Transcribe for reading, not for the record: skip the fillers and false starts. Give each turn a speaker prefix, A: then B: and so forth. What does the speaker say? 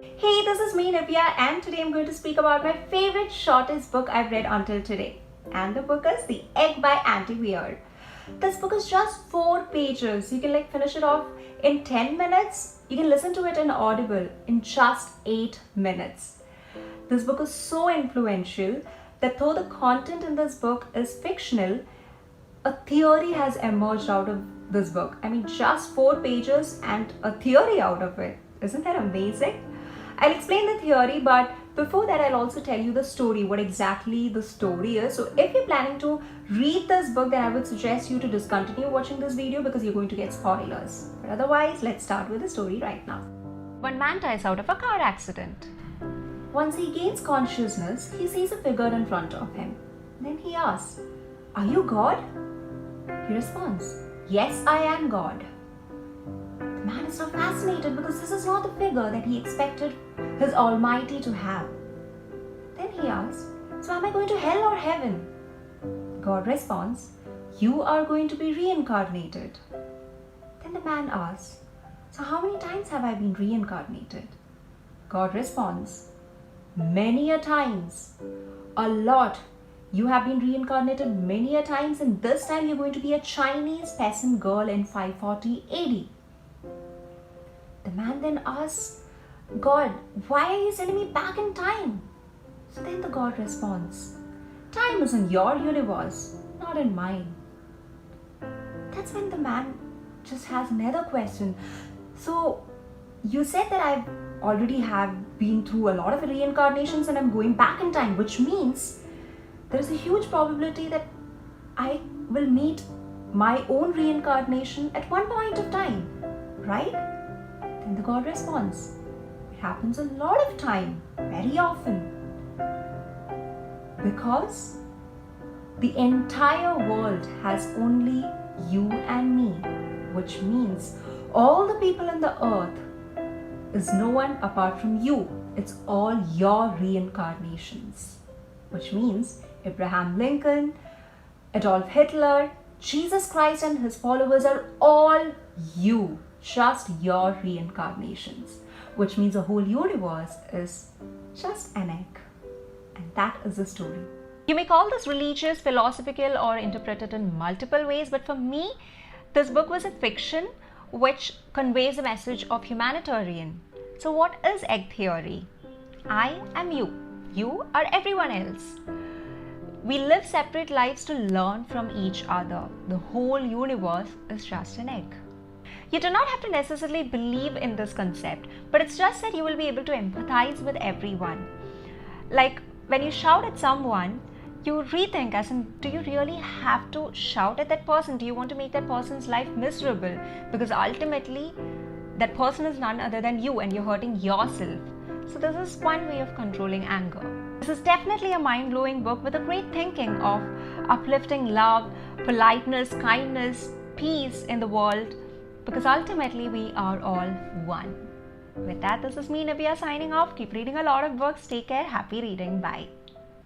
A: Hey, this is me Nivea, and today I'm going to speak about my favorite shortest book I've read until today. And the book is The Egg by Weir. This book is just 4 pages. You can finish it off in 10 minutes. You can listen to it in Audible in just 8 minutes. This book is so influential that though the content in this book is fictional, a theory has emerged out of this book. I mean, just 4 pages and a theory out of it. Isn't that amazing? I'll explain the theory, but before that I'll also tell you the story, what exactly the story is. So if you're planning to read this book, then I would suggest you to discontinue watching this video because you're going to get spoilers. But otherwise, let's start with the story right now. One man dies out of a car accident. Once he gains consciousness, he sees a figure in front of him. Then he asks, "Are you God?" He responds, "Yes, I am God." The man is now fascinated because this is not the figure that he expected his Almighty to have. Then he asks, "So am I going to hell or heaven?" God responds, "You are going to be reincarnated." Then the man asks, "So how many times have I been reincarnated?" God responds, "Many a times. A lot. You have been reincarnated many a times, and this time you're going to be a Chinese peasant girl in 540 AD. The man then asks, "God, why are you sending me back in time?" So then the God responds, "Time is in your universe, not in mine." That's when the man just has another question. "So you said that I've already have been through a lot of reincarnations and I'm going back in time, which means there is a huge probability that I will meet my own reincarnation at one point of time, right?" Then the God responds, "It happens a lot of time, very often. Because the entire world has only you and me, which means all the people in the earth is no one apart from you. It's all your reincarnations." Which means Abraham Lincoln, Adolf Hitler, Jesus Christ and his followers are all you, just your reincarnations. Which means the whole universe is just an egg. And that is the story. You may call this religious, philosophical, or interpret it in multiple ways, but for me, this book was a fiction which conveys a message of humanitarian. So what is egg theory? I am you. You are everyone else. We live separate lives to learn from each other. The whole universe is just an egg. You do not have to necessarily believe in this concept, but it's just that you will be able to empathize with everyone. Like when you shout at someone, you rethink as in, do you really have to shout at that person? Do you want to make that person's life miserable? Because ultimately, that person is none other than you and you're hurting yourself. So this is one way of controlling anger. This is definitely a mind-blowing book with a great thinking of uplifting love, politeness, kindness, peace in the world, because ultimately we are all one. With that, this is me, Nivea, signing off. Keep reading a lot of books. Take care. Happy reading. Bye.